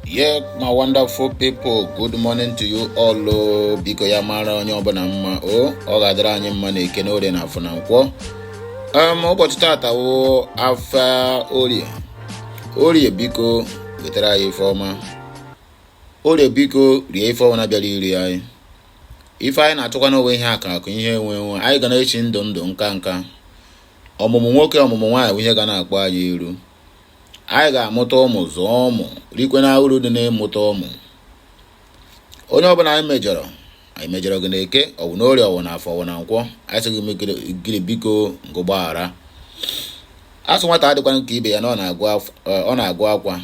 Yeah, my wonderful people, good morning to you all. Biko ya mara onye ọbụla mma ọ ga-adịrị anyị mma na eke n'orie na afọ na nkwọ. Ụbọchị tata wụ afa orie biko wetara anyị ife ọma. Orie biko rie ife ọma na-abịara iri anyị. Ife anyị na-atụkwa n'onwe ihe akụ ihe enwe anyị ga na-echi ndụ nka ọmụmụ nwoke ọmụmụ nwaanyị ihe ga na-akpọ anyị iru. Anyị ga-amụta ụmụ zụọ ụmụ rikwe na uru dị n'ịmụta ụmụ. Onye ọbụla anyị mejọrọ gị n'eke ọ bụ n'orie ọwụ na afọ ọwụ na nkwọ anyị sị gị biko ngụgbaghara. Asụ nwata adịkwana nke ibe ya na ọ na-agụ akwa.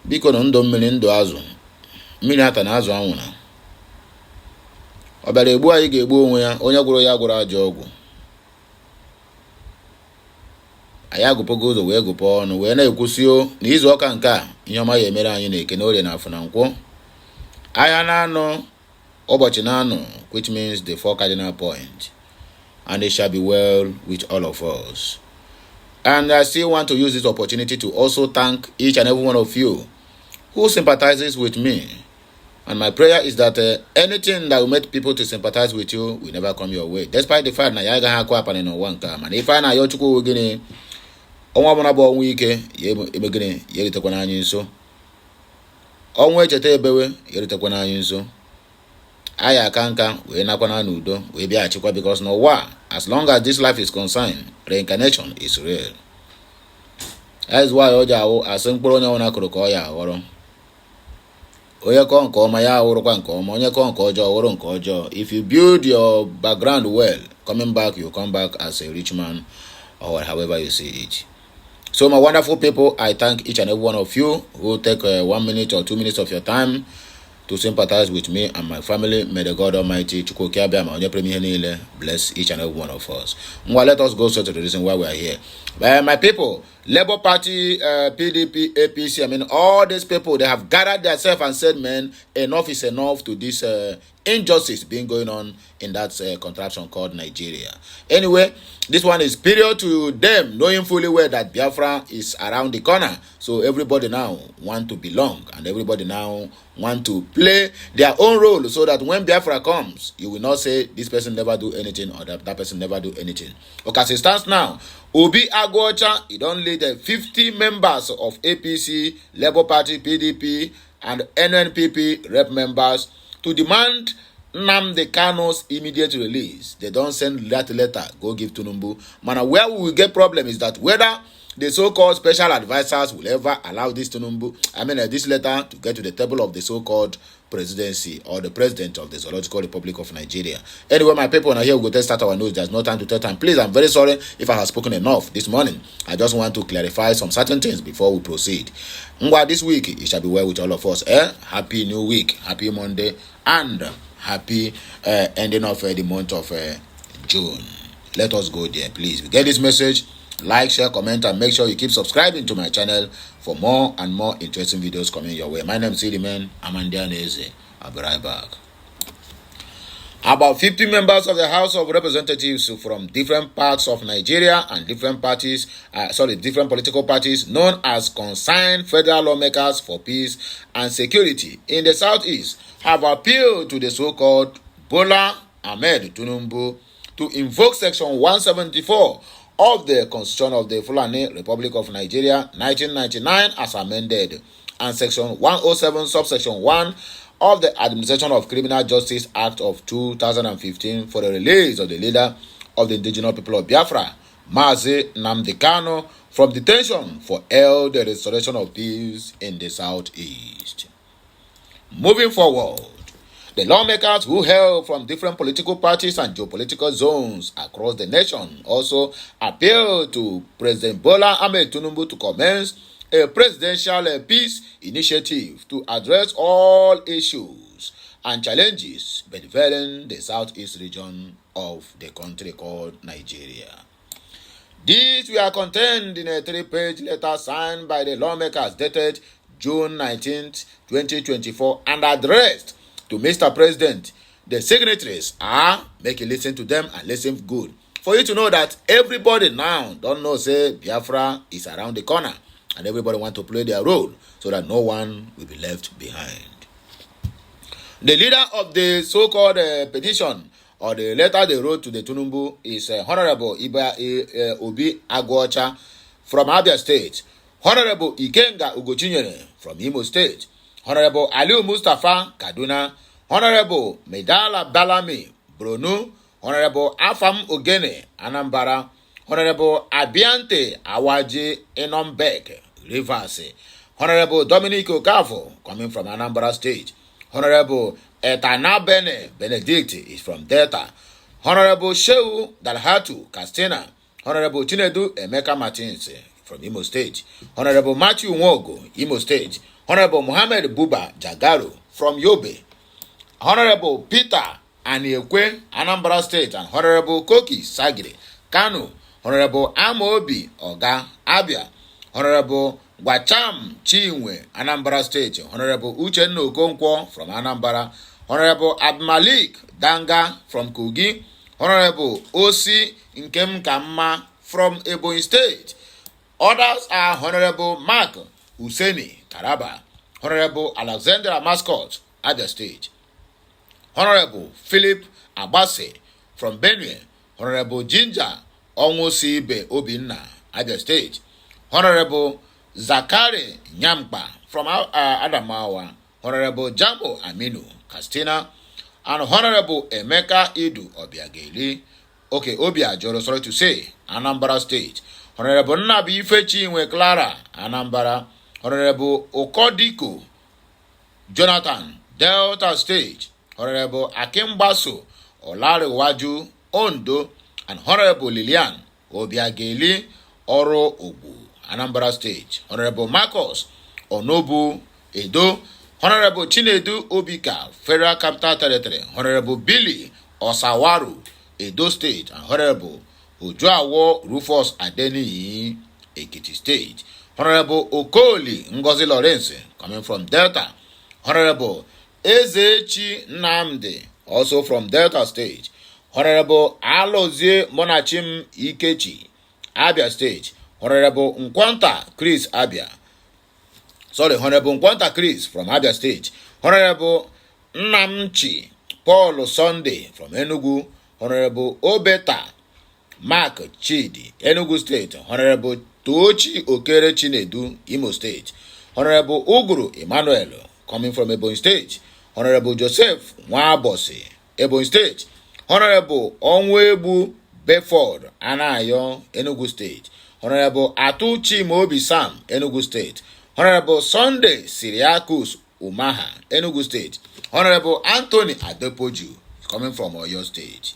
Biko na ndụ mmiri ndụ azụ mmiri ata na azụ anwụra. Ọ bịara egbu anyị ga-egbu onwe ya, onye gwụrụ ya gwụrụ ajọ ọgwụ. Anyị agụpụgo ụzọ wee gụpụ ọnụ wee na-ekwusio na izu ọka nke a ihe ọma ya emere anyị na-eke n'orie na afọ na nkwọ. Ahịa na-anọ ụbọchị na-anọ, which means the 4 cardinal points, and it shall be well with all of us. And I still want to use this opportunity to also thank each and every one of you who sympathizes with me. And my prayer is that anything that will make people to sympathize with you will never come your way, despite the fact na ya agaghị akwa apani n'ụwa nke a. Mana ife a na-ayọ Chukwu gịnị ọnwa ọbụla bụ ọnwa ike ya eme gịnị ya eritekwana anyị nso. Ọnwa echeta ebewe ya eritekwana anyị nso. Anyị aka nka wee nakwana n'udo wee bịaghachikwa, because n'ụwa as long as this life is concerned, reincarnation is real. That is why o ji awụ asị mkpụrụ onye ọbụla kụrụ ka ọ ya aghọrọ. Onye kọọ nke ọma ya awụrụkwa nke ọma, onye kọọ nke ọjọọ awụrụ nke ọjọọ. If you build your background well, coming back you come back as a rich man, or however you see it. So my wonderful people, I thank each and every one of you who take 1 minute or 2 minutes of your time to sympathize with me and my family. May the God Almighty bless each and every one of us. Well, let us go straight to the reason why we are here. My people, Labour Party, PDP, APC, I mean, all these people, they have gathered themselves and said, man, enough is enough to this injustice being going on in that contraption called Nigeria. Anyway, this one is period to them, knowing fully well that Biafra is around the corner. So everybody now want to belong, and everybody now want to play their own role, so that when Biafra comes, you will not say this person never do anything or that person never do anything. Okay, as it stands now, Obi Agwocha, he don't lead the 50 members of APC, Labour Party, PDP, and NNPP rep members to demand Nnamdi Kanu's immediate release. They don't send that letter, go give Tinubu. Man, where we will get problem is that whether the so-called special advisors will ever allow this this letter to get to the table of the so-called presidency or the president of the Zoological Republic of Nigeria. Anyway, my people, now here we go to start our news. There's no time to tell time. Please, I'm very sorry if I have spoken enough this morning. I just want to clarify some certain things before we proceed. This week, it shall be well with all of us. Happy New Week, happy Monday, and happy ending of the month of June. Let us go there, please. If you get this message, like, share, comment, and make sure you keep subscribing to my channel for more and more interesting videos coming your way. My name is Siliman Amandianese. I'll be right back. About 50 members of the House of Representatives from different parts of Nigeria and different political parties known as Concerned Federal Lawmakers for Peace and Security in the Southeast have appealed to the so-called Bola Ahmed Tinubu to invoke Section 174 of the Constitution of the Fulani Republic of Nigeria 1999 as amended, and Section 107 subsection 1 of the Administration of Criminal Justice Act of 2015 for the release of the leader of the indigenous people of Biafra, Mazi Nnamdi Kanu, from detention for held the restoration of peace in the Southeast. Moving forward, the lawmakers who hail from different political parties and geopolitical zones across the nation also appeal to President Bola Ahmed Tinubu to commence a presidential peace initiative to address all issues and challenges benefiting the southeast region of the country called Nigeria. These were contained in a 3-page letter signed by the lawmakers dated June 19th, 2024 and addressed to Mr. President. The signatories are, make you listen to them and listen good. For you to know that everybody now don't know say Biafra is around the corner. and everybody want to play their role so that no one will be left behind. The leader of the so-called petition or the letter they wrote to the Tunumbu is Honorable Obi Agwocha from Abia State, Honorable Ikenga Ugochinyere from Imo State, Honorable Aliu Mustafa Kaduna, Honorable Medala Balami Bronu, Honorable Afam Ogene Anambra, Honorable Abiante Awaji Enombek Rivers, Honorable Dominic Okafo coming from Anambra State, Honorable Etanabene Benedict is from Delta, Honorable Shehu Dalhatu Castina, Honorable Chinedu Emeka Martins from Imo State, Honorable Matthew Nwogo, Imo State, Honorable Muhammad Buba Jagaru from Yobe, Honorable Peter Aniekwe, Anambra State, and Honorable Koki Sagre, Kano, Honorable Amobi Oga, Abia, Honorable Gwacham Chinwe, Anambra State, Honorable Uchenno Okonkwo from Anambra, Honorable Abmalik Danga from Kogi, Honorable Osi Nkemkamma from Ebonyi State. Others are Honorable Mark Useni, Taraba, Honorable Alexander Mascot, Abia State, Honorable Philip Abase from Benue, Honorable Ginger Onwosibe Obinna, Abia State, Honorable Zakari Nyampa from Adamawa, Honorable Jambo Aminu, Castina, and Honorable Emeka Idu Obiageli, Obiajoro, sorry to say, Anambra State, Honorable Nabi Ifechinwe Clara, Anambra, Honorable Okodiko Jonathan, Delta State, Honorable Akimbaso Olarewaju, Ondo, and Honorable Lilian Obiageli Oro Ogu, Anambra State, Honorable Marcos Onobu Edo, Honorable Chinedu Obika, Federal Capital Territory, Honorable Billy Osawaru, Edo State, and Honorable Ojoawo Rufus Adeni, Ekiti State, Honorable Okoli Ngozi Lawrence, coming from Delta, Honorable Ezechi Namde, also from Delta State, Honorable Alozie Monachim Ikechi, Abia State, Honorable Nkwanta Chris Honorable Nkwanta Chris from Abia State, Honorable Nnamchi Paul Sunday from Enugu, Honorable Obeta Mark Chidi, Enugu State, Honorable Tochi Okere Chinedu, Imo State, Honorable Uguru Emmanuel, coming from Ebonyi State, Honorable Joseph Nwabose, Ebonyi State, Honorable Onwebu Bedford Anayo, Enugu State, Honorable Atuchi Mobi Sam, Enugu State, Honorable Sunday Siriakus Umaha, Enugu State, Honorable Anthony Adepoju, coming from Oyo State.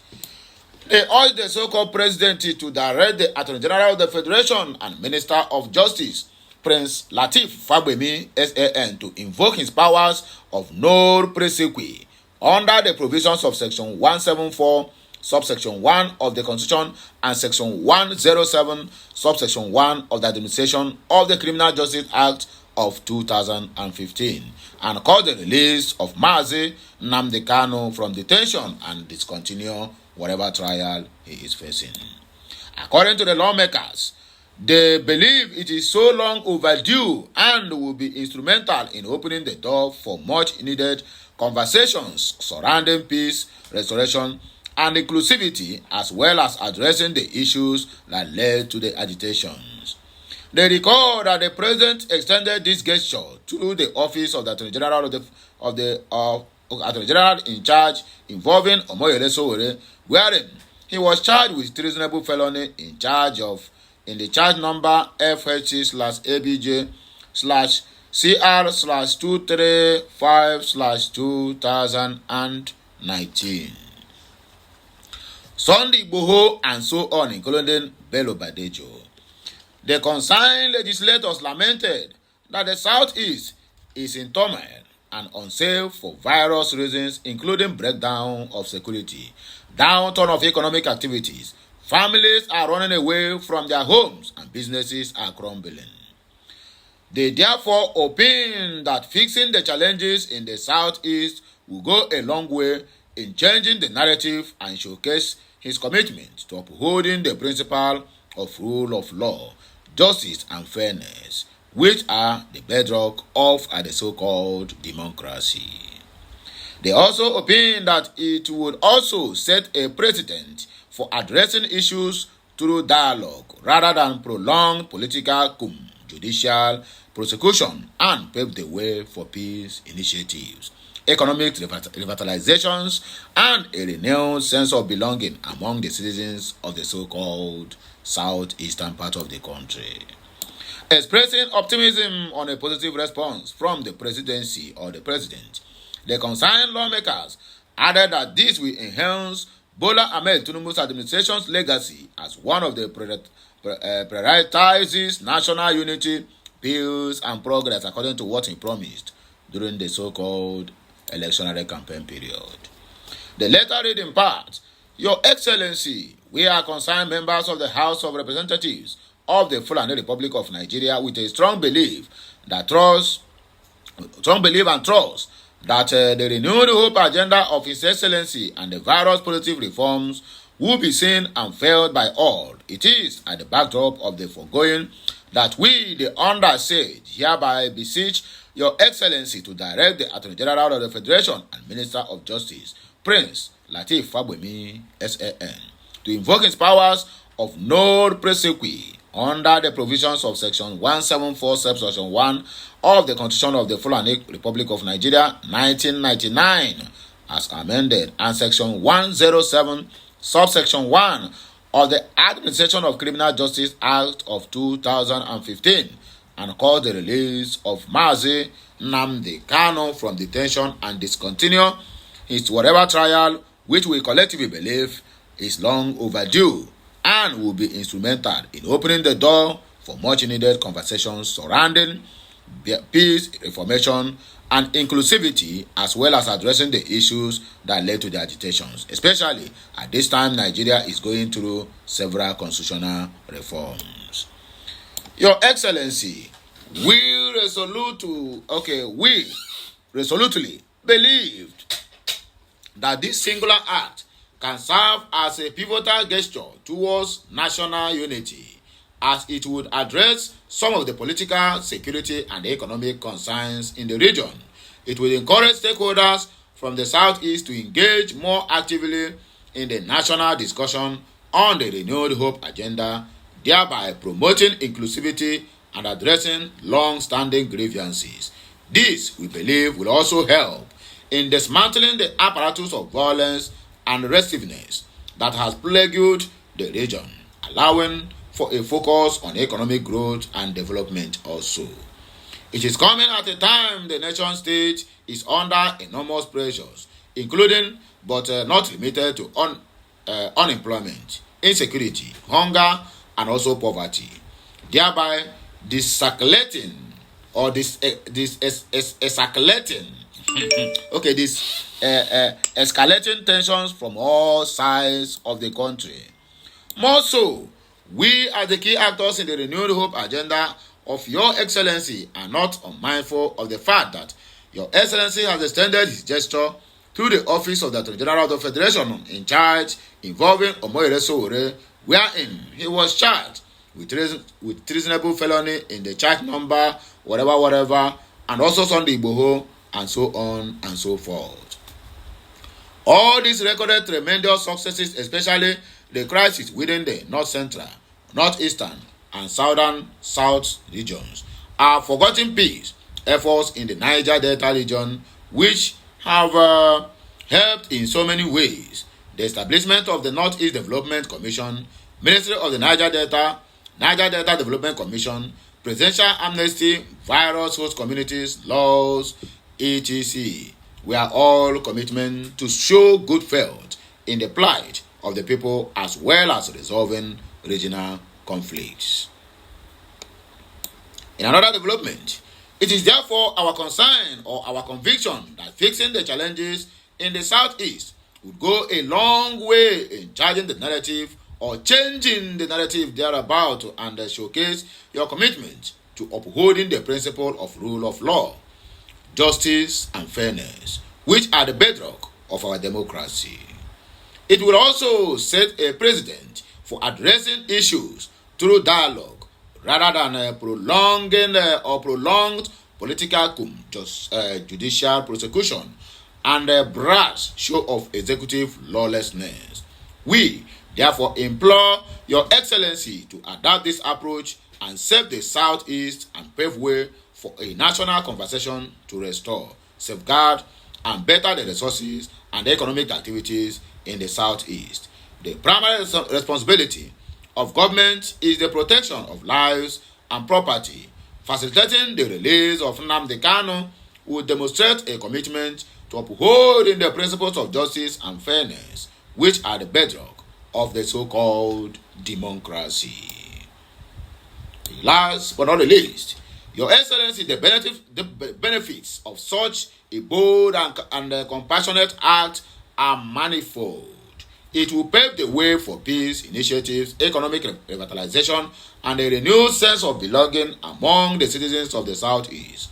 They urged the so-called president to direct the Attorney General of the Federation and Minister of Justice, Prince Lateef Fagbemi, SAN, to invoke his powers of no prosequi under the provisions of Section 174, Subsection 1 of the Constitution and Section 107, Subsection 1 of the Administration of the Criminal Justice Act of 2015, and called the release of Mazi Nnamdi Kanu from detention and discontinue whatever trial he is facing. According to the lawmakers, they believe it is so long overdue and will be instrumental in opening the door for much needed conversations surrounding peace, restoration, and inclusivity, as well as addressing the issues that led to the agitations. They recall that the president extended this gesture to the office of the Attorney General Attorney General in charge involving Omoyele Sowore, wherein he was charged with treasonable felony in the charge number FHC/ABJ/CR/235/2019. Sunday Igboho and so on, including Bello Badejo. The concerned legislators lamented that the Southeast is in turmoil and unsafe for various reasons, including breakdown of security, downturn of economic activities, families are running away from their homes, and businesses are crumbling. They therefore opine that fixing the challenges in the Southeast will go a long way in changing the narrative and showcase his commitment to upholding the principle of rule of law, justice, and fairness. which are the bedrock of the so-called democracy. They also opine that it would also set a precedent for addressing issues through dialogue rather than prolonged political judicial prosecution, and pave the way for peace initiatives, economic revitalizations, and a renewed sense of belonging among the citizens of the so-called southeastern part of the country. Expressing optimism on a positive response from the presidency or the president, the concerned lawmakers added that this will enhance Bola Ahmed Tinubu's administration's legacy as one of the prioritizes national unity, peace, and progress according to what he promised during the so-called electionary campaign period. The letter read in part, Your Excellency, we are concerned members of the House of Representatives of the Fulani Republic of Nigeria with a strong belief and trust that the renewed hope agenda of His Excellency and the various positive reforms will be seen and felt by all. It is at the backdrop of the foregoing that we, the undersigned, hereby beseech Your Excellency to direct the Attorney General of the Federation and Minister of Justice, Prince Lateef Fagbemi, SAN, to invoke his powers of no prosequi under the provisions of Section 174, Subsection 1 of the Constitution of the Fulani Republic of Nigeria, 1999, as amended, and Section 107, Subsection 1 of the Administration of Criminal Justice Act of 2015, and call the release of Mazi Nnamdi Kanu from detention and discontinue his whatever trial, which we collectively believe is long overdue and will be instrumental in opening the door for much needed conversations surrounding peace, reformation, and inclusivity, as well as addressing the issues that led to the agitations, especially at this time Nigeria is going through several constitutional reforms. Your Excellency, we resolutely believed that this singular act can serve as a pivotal gesture towards national unity, as it would address some of the political, security, and economic concerns in the region. It will encourage stakeholders from the Southeast to engage more actively in the national discussion on the renewed hope agenda, thereby promoting inclusivity and addressing long-standing grievances. This, we believe, will also help in dismantling the apparatus of violence and restiveness that has plagued the region, allowing for a focus on economic growth and development also. It is coming at a time the nation state is under enormous pressures, including but not limited to unemployment, insecurity, hunger, and also poverty, thereby escalating escalating tensions from all sides of the country. More so, we as the key actors in the renewed hope agenda of Your Excellency are not unmindful of the fact that Your Excellency has extended his gesture through the office of the Attorney General of the Federation in charge involving Omoyele Sowore, wherein he was charged with treasonable felony in the charge number whatever, and also Sunday Igboho, and so on and so forth. All these recorded tremendous successes, especially the crisis within the North Central, Northeastern, and Southern South regions, are forgotten peace efforts in the Niger Delta region, which have helped in so many ways. The establishment of the Northeast Development Commission, Ministry of the Niger Delta Development Commission, Presidential Amnesty, Virus Host Communities, Laws, etc. We are all commitment to show good faith in the plight of the people as well as resolving regional conflicts. In another development, it is therefore our concern or our conviction that fixing the challenges in the Southeast would go a long way in changing the narrative or changing the narrative thereabout, and showcase your commitment to upholding the principle of rule of law, justice, and fairness, which are the bedrock of our democracy. It will also set a precedent for addressing issues through dialogue rather than prolonging or prolonged political judicial prosecution and a brash show of executive lawlessness. We therefore implore Your Excellency to adopt this approach and save the Southeast and pave way for a national conversation to restore, safeguard, and better the resources and economic activities in the Southeast. The primary responsibility of government is the protection of lives and property. Facilitating the release of Nnamdi Kanu will demonstrate a commitment to upholding the principles of justice and fairness, which are the bedrock of the so-called democracy. Last but not the least, Your Excellency, the benefits of such a bold and compassionate act are manifold. It will pave the way for peace initiatives, economic revitalization, and a renewed sense of belonging among the citizens of the Southeast.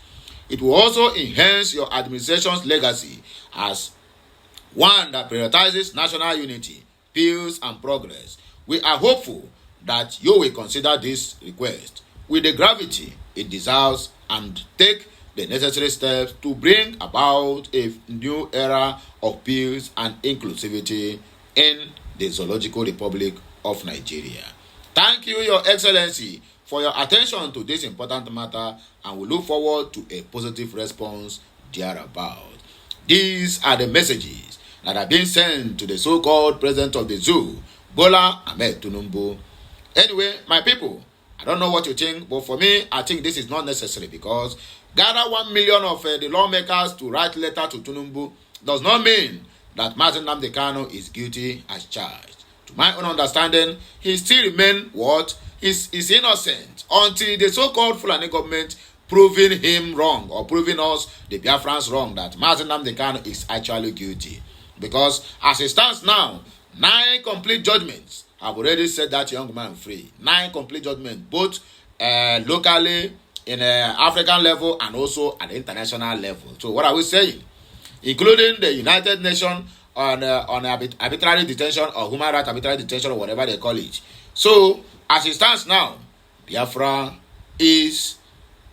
It will also enhance your administration's legacy as one that prioritizes national unity, peace, and progress. We are hopeful that you will consider this request with the gravity it deserves and take the necessary steps to bring about a new era of peace and inclusivity in the Zoological Republic of Nigeria. Thank you, Your Excellency, for your attention to this important matter, and we look forward to a positive response thereabout. These are the messages that have been sent to the so-called president of the zoo, Bola Ahmed Tinubu. Anyway, my people, I don't know what you think, but for me, I think this is not necessary, because gather 1 million of the lawmakers to write letter to Tinubu does not mean that Mazi Nnamdi Kanu is guilty as charged. To my own understanding, he still remains what? Is innocent until the so-called Fulani government proving him wrong, or proving us, the Biafrans, wrong, that Mazi Nnamdi Kanu is actually guilty. Because as it stands now, 9 complete judgments have already set that young man free. 9 complete judgments, both locally, in African level, and also at the international level. So what are we saying? Including the United Nations on arbitrary detention, or human rights arbitrary detention, or whatever they call it. So as it stands now, Biafra is,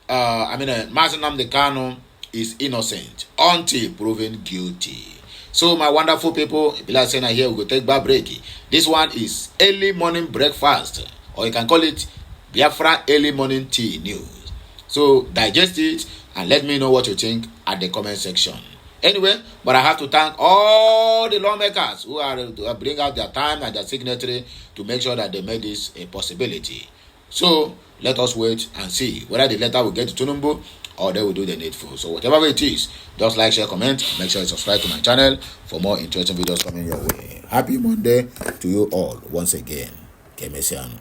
Mazi Nnamdi Kanu is innocent until proven guilty. So my wonderful people, Bila Sena here, we go take back break. This one is early morning breakfast, or you can call it Biafra early morning tea news. So digest it and let me know what you think at the comment section. Anyway, but I have to thank all the lawmakers who are bring out their time and their signatory to make sure that they made this a possibility. So let us wait and see whether the letter will get to Tinubu or they will do the needful. So whatever it is, just like, share, comment, make sure you subscribe to my channel for more interesting videos coming your way. Happy Monday to you all once again. Kemesiano.